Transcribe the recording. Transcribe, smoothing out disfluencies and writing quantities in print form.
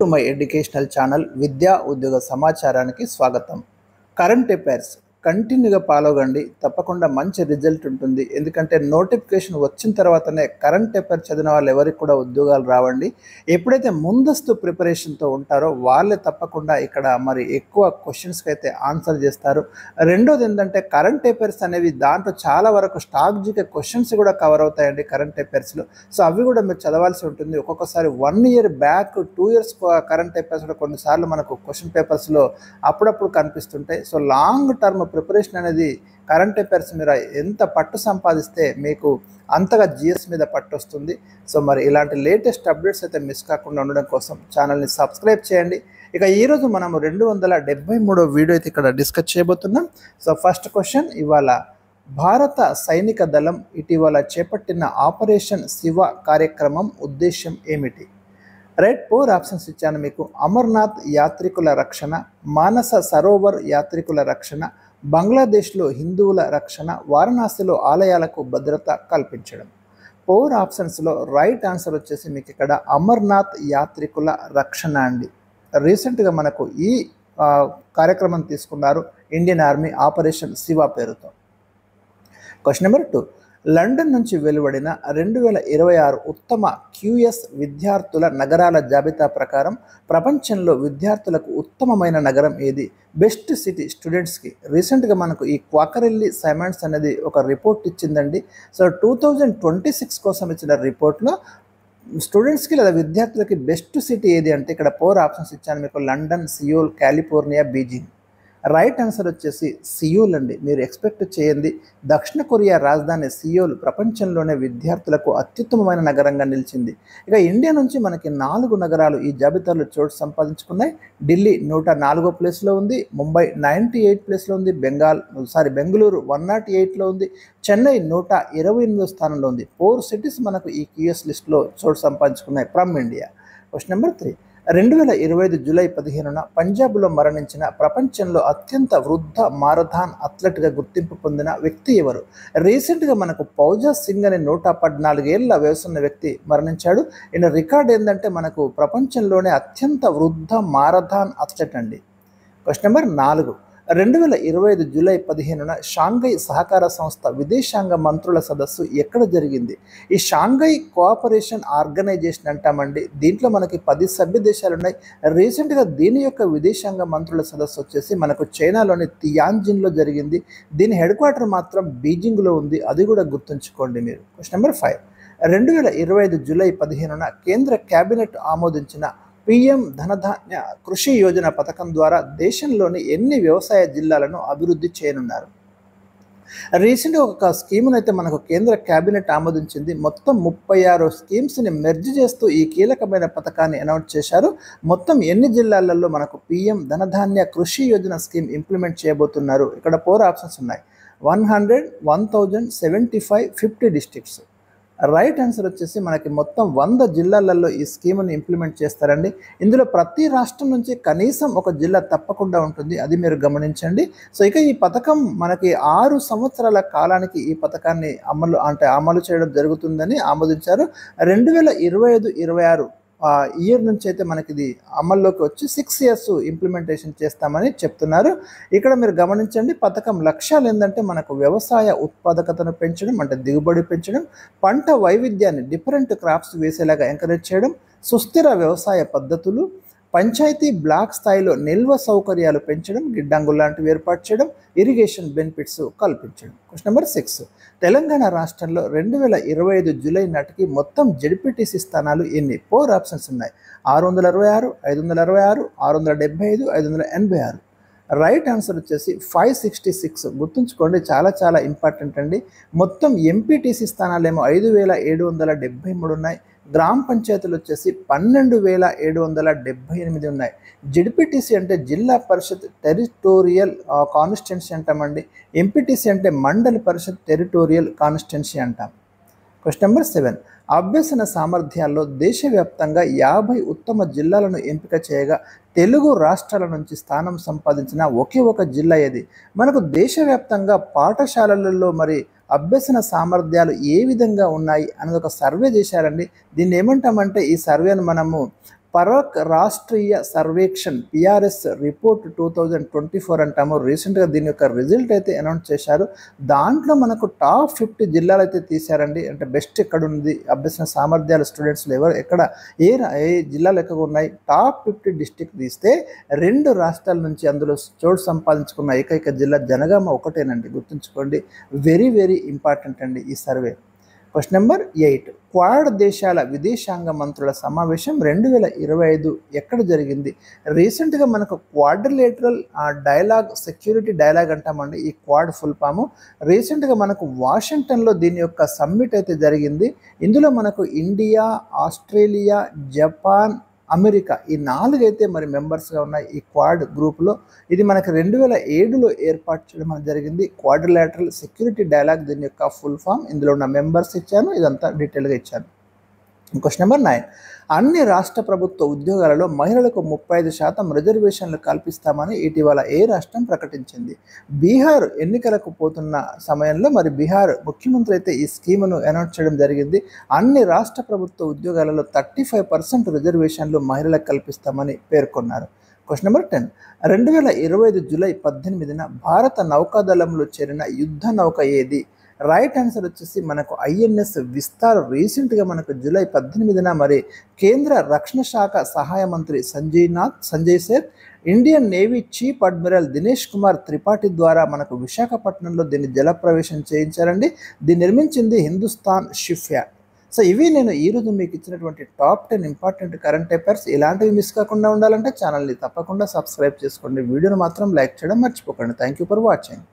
To my educational channel విద్యా ఉద్యోగ సమాచారానికి స్వాగతం. కరెంట్ అఫైర్స్ కంటిన్యూగా ఫాలో కండి, తప్పకుండా మంచి రిజల్ట్ ఉంటుంది. ఎందుకంటే నోటిఫికేషన్ వచ్చిన తర్వాతనే కరెంట్ అఫైర్ చదివిన వాళ్ళు ఎవరికి కూడా ఉద్యోగాలు రావండి. ఎప్పుడైతే ముందస్తు ప్రిపరేషన్తో ఉంటారో వాళ్ళే తప్పకుండా ఇక్కడ మరి ఎక్కువ క్వశ్చన్స్కి అయితే ఆన్సర్ చేస్తారు. రెండోది ఏంటంటే కరెంట్ అఫైర్స్ అనేవి దాంట్లో చాలా వరకు స్టాక్ జీకే క్వశ్చన్స్ కూడా కవర్ అవుతాయండి కరెంట్ అఫైర్స్లో. సో అవి కూడా మీరు చదవాల్సి ఉంటుంది. ఒక్కొక్కసారి 1 year back 2 years current affairs కూడా కొన్నిసార్లు మనకు క్వశ్చన్ పేపర్స్లో అప్పుడప్పుడు కనిపిస్తుంటాయి. సో లాంగ్ టర్మ్ ప్రిపరేషన్ అనేది కరెంట్ అఫైర్స్ మీరు ఎంత పట్టు సంపాదిస్తే మీకు అంతగా జిఎస్ మీద పట్టు వస్తుంది. సో మరి ఇలాంటి లేటెస్ట్ అప్డేట్స్ అయితే మిస్ కాకుండా ఉండడం కోసం ఛానల్ని సబ్స్క్రైబ్ చేయండి. ఇక ఈరోజు మనము 273వ వీడియో అయితే ఇక్కడ డిస్కస్ చేయబోతున్నాం. సో ఫస్ట్ క్వశ్చన్, ఇవాళ భారత సైనిక దళం ఇటీవల చేపట్టిన ఆపరేషన్ శివ కార్యక్రమం ఉద్దేశం ఏమిటి? రైట్, 4 ఆప్షన్స్ ఇచ్చాను మీకు. అమర్నాథ్ యాత్రికుల రక్షణ, మానస సరోవర్ యాత్రికుల రక్షణ, బంగ్లాదేశ్లో హిందువుల రక్షణ, వారణాసిలో ఆలయాలకు భద్రత కల్పించడం. 4 ఆప్షన్స్లో రైట్ ఆన్సర్ వచ్చేసి మీకు ఇక్కడ అమర్నాథ్ యాత్రికుల రక్షణ అండి. రీసెంట్గా మనకు ఈ కార్యక్రమం తీసుకున్నారు ఇండియన్ ఆర్మీ ఆపరేషన్ శివ పేరుతో. క్వశ్చన్ నెంబర్ 2, లండన్ నుంచి వెలువడిన 2026 ఉత్తమ క్యూఎస్ విద్యార్థుల నగరాల జాబితా ప్రకారం ప్రపంచంలో విద్యార్థులకు ఉత్తమమైన నగరం ఏది? బెస్ట్ సిటీ స్టూడెంట్స్కి రీసెంట్గా మనకు ఈ క్వాకరెల్లి సైమండ్స్ అనేది ఒక రిపోర్ట్ ఇచ్చిందండి. సో 2026 కోసం ఇచ్చిన రిపోర్ట్లో స్టూడెంట్స్కి లేదా విద్యార్థులకి బెస్ట్ సిటీ ఏది అంటే ఇక్కడ 4 ఆప్షన్స్ ఇచ్చాను మీకు. London, Seoul, California, Beijing. Right answer వచ్చేసి సియోల్ అండి. మీరు ఎక్స్పెక్ట్ చేయండి, దక్షిణ కొరియా రాజధాని సియోల్ ప్రపంచంలోనే విద్యార్థులకు అత్యుత్తమమైన నగరంగా నిలిచింది. ఇక ఇండియా నుంచి మనకి 4 నగరాలు ఈ జాబితాలో చోటు సంపాదించుకున్నాయి. ఢిల్లీ 104వ ప్లేస్లో ఉంది, ముంబై 98 ప్లేస్లో ఉంది, బెంగళూరు 108లో ఉంది, చెన్నై 128వ స్థానంలో ఉంది. 4 సిటీస్ మనకు ఈ క్యూఎస్ లిస్ట్లో చోటు సంపాదించుకున్నాయి from India. Question number 3, 2025 July 15న పంజాబ్లో మరణించిన ప్రపంచంలో అత్యంత వృద్ధ మారథాన్ అథ్లెట్గా గుర్తింపు పొందిన వ్యక్తి ఎవరు? రీసెంట్గా మనకు పౌజా సింగ్ అనే 114 ఏళ్ల వయసున్న వ్యక్తి మరణించాడు. ఈయన రికార్డ్ ఏంటంటే మనకు ప్రపంచంలోనే అత్యంత వృద్ధ మారథాన్ అథ్లెట్ అండి. క్వశ్చన్ నెంబర్ 4, 2025 జూలై 15న షాంఘై సహకార సంస్థ విదేశాంగ మంత్రుల సదస్సు ఎక్కడ జరిగింది? ఈ షాంఘై కోఆపరేషన్ ఆర్గనైజేషన్ అంటామండి. దీంట్లో మనకి 10 సభ్య దేశాలు ఉన్నాయి. రీసెంట్గా దీని యొక్క విదేశాంగ మంత్రుల సదస్సు వచ్చేసి మనకు చైనాలోని తియాన్జిన్లో జరిగింది. దీని హెడ్ క్వార్టర్ మాత్రం బీజింగ్లో ఉంది, అది కూడా గుర్తుంచుకోండి మీరు. క్వశ్చన్ నెంబర్ 5, 2025 జూలై 15న కేంద్ర కేబినెట్ ఆమోదించిన PM ధనధాన్య కృషి యోజన పథకం ద్వారా దేశంలోని ఎన్ని వ్యవసాయ జిల్లాలను అభివృద్ధి చేయనున్నారు? రీసెంట్గా ఒక స్కీమ్ను అయితే మనకు కేంద్ర కేబినెట్ ఆమోదించింది. మొత్తం 36 స్కీమ్స్ని మెర్జ్ చేస్తూ ఈ కీలకమైన పథకాన్ని అనౌన్స్ చేశారు. మొత్తం ఎన్ని జిల్లాలలో మనకు PM ధనధాన్య కృషి యోజన స్కీమ్ ఇంప్లిమెంట్ చేయబోతున్నారు? ఇక్కడ 4 ఆప్షన్స్ ఉన్నాయి. 100, 1000, 75, 50 డిస్ట్రిక్ట్స్. రైట్ ఆన్సర్ వచ్చేసి మనకి మొత్తం 100 జిల్లాలలో ఈ స్కీమ్ని ఇంప్లిమెంట్ చేస్తారండి. ఇందులో ప్రతి రాష్ట్రం నుంచి కనీసం ఒక జిల్లా తప్పకుండా ఉంటుంది, అది మీరు గమనించండి. సో ఇక ఈ పథకం మనకి 6 సంవత్సరాల కాలానికి ఈ పథకాన్ని అమలు చేయడం జరుగుతుందని ఆమోదించారు. 2025-26 ఇయర్ నుంచి అయితే మనకి ఇది అమల్లోకి వచ్చి 6 years ఇంప్లిమెంటేషన్ చేస్తామని చెప్తున్నారు. ఇక్కడ మీరు గమనించండి, పథకం లక్ష్యాలు ఏంటంటే మనకు వ్యవసాయ ఉత్పాదకతను పెంచడం, అంటే దిగుబడి పెంచడం, పంట వైవిధ్యాన్ని డిఫరెంట్ క్రాప్స్ వేసేలాగా ఎంకరేజ్ చేయడం, సుస్థిర వ్యవసాయ పద్ధతులు, పంచాయతీ బ్లాక్ స్థాయిలో నిల్వ సౌకర్యాలు పెంచడం, గిడ్డంగులు లాంటివి ఏర్పాటు చేయడం, ఇరిగేషన్ బెనిఫిట్స్ కల్పించడం. క్వశ్చన్ నెంబర్ 6, తెలంగాణ రాష్ట్రంలో 2025 జూలై నాటికి మొత్తం జెడ్పీటీసీ స్థానాలు ఎన్ని? 4 ఆప్షన్స్ ఉన్నాయి. 666, 566, 675, 586. రైట్ ఆన్సర్ వచ్చేసి 566. గుర్తుంచుకోండి, చాలా చాలా ఇంపార్టెంట్ అండి. మొత్తం ఎంపీటీసీ స్థానాలేమో 5773 ఉన్నాయి. గ్రామ పంచాయతీలు వచ్చేసి 12778 ఉన్నాయి. జెడ్పీటీసీ అంటే జిల్లా పరిషత్ టెరిటోరియల్ కాన్స్టిట్యున్సీ అంటామండి. ఎంపీటీసీ అంటే మండల పరిషత్ టెరిటోరియల్ కాన్స్టిట్యున్సీ అంటాం. క్వశ్చన్ నెంబర్ 7, అభ్యసన సామర్థ్యాల్లో దేశవ్యాప్తంగా 50 ఉత్తమ జిల్లాలను ఎంపిక చేయగా తెలుగు రాష్ట్రాల నుంచి స్థానం సంపాదించిన ఒకే ఒక జిల్లా ఏది? మనకు దేశవ్యాప్తంగా పాఠశాలలలో మరి అభ్యసన సామర్థ్యాలు ఏ విధంగా ఉన్నాయి అనేది ఒక సర్వే చేశారండి. దీన్ని ఏమంటామంటే ఈ సర్వేను మనము పరాక్ రాష్ట్రీయ సర్వేక్షణ్ పిఆర్ఎస్ రిపోర్ట్ 2024 అంటాము. రీసెంట్గా దీని యొక్క రిజల్ట్ అయితే అనౌన్స్ చేశారు. దాంట్లో మనకు టాప్ 50 జిల్లాలు అయితే తీశారండి. అంటే బెస్ట్ ఎక్కడ ఉంది, అభ్యసన సామర్థ్యాలు స్టూడెంట్స్లో ఎక్కడ ఏ జిల్లాలు ఎక్కువ ఉన్నాయి, టాప్ 50 డిస్టిక్ తీస్తే 2 రాష్ట్రాల నుంచి అందులో చోటు సంపాదించుకున్న ఏకైక జిల్లా జనగామ ఒకటేనండి. గుర్తుంచుకోండి, వెరీ వెరీ ఇంపార్టెంట్ అండి ఈ సర్వే. క్వశ్చన్ నెంబర్ 8, క్వాడ్ దేశాల విదేశాంగ మంత్రుల సమావేశం 2025 ఎక్కడ జరిగింది? రీసెంట్గా మనకు క్వాడ్రిలేటరల్ డైలాగ్, సెక్యూరిటీ డైలాగ్ అంటామండి ఈ క్వాడ్ ఫుల్ ఫాము. రీసెంట్గా మనకు వాషింగ్టన్లో దీని యొక్క సమ్మిట్ అయితే జరిగింది. ఇందులో మనకు ఇండియా, ఆస్ట్రేలియా, జపాన్, అమెరికా ఈ 4 అయితే మరి మెంబర్స్గా ఉన్నాయి ఈ క్వాడ్ గ్రూప్లో. ఇది మనకు 2007లో ఏర్పాటు చేయడం జరిగింది. క్వాడ్రిలేటరల్ సెక్యూరిటీ డైలాగ్ దీని యొక్క ఫుల్ ఫామ్. ఇందులో ఉన్న మెంబర్స్ ఇచ్చాను, ఇదంతా డీటెయిల్గా ఇచ్చాను. క్వశ్చన్ నెంబర్ 9, అన్ని రాష్ట్ర ప్రభుత్వ ఉద్యోగాలలో మహిళలకు 35% రిజర్వేషన్లు కల్పిస్తామని ఇటీవల ఏ రాష్ట్రం ప్రకటించింది? బీహార్ ఎన్నికలకు పోతున్న సమయంలో మరి బీహార్ ముఖ్యమంత్రి అయితే ఈ స్కీమును అనౌన్స్ చేయడం జరిగింది. అన్ని రాష్ట్ర ప్రభుత్వ ఉద్యోగాలలో 35% రిజర్వేషన్లు మహిళలకు కల్పిస్తామని పేర్కొన్నారు. క్వశ్చన్ నెంబర్ 10, 2025 జూలై 18న భారత నౌకాదళంలో చేరిన యుద్ధ నౌక ఏది? రైట్ ఆన్సర్ వచ్చేసి మనకు ఐఎన్ఎస్ విస్తార్. రీసెంట్గా మనకు జూలై 18న మరి కేంద్ర రక్షణ శాఖ సహాయ మంత్రి Sanjay Seth, Indian Navy chief admiral Dinesh Kumar Tripathi ద్వారా మనకు విశాఖపట్నంలో దీన్ని జలప్రవేశం చేయించారండి. దీన్ని నిర్మించింది హిందుస్థాన్ షిప్ యార్డ్. సో ఇవి నేను ఈరోజు మీకు ఇచ్చినటువంటి టాప్ 10 ఇంపార్టెంట్ కరెంట్ అఫైర్స్. ఇలాంటివి మిస్ కాకుండా ఉండాలంటే ఛానల్ని తప్పకుండా సబ్స్క్రైబ్ చేసుకోండి. వీడియోని మాత్రం లైక్ చేయడం మర్చిపోకండి. Thank you for watching.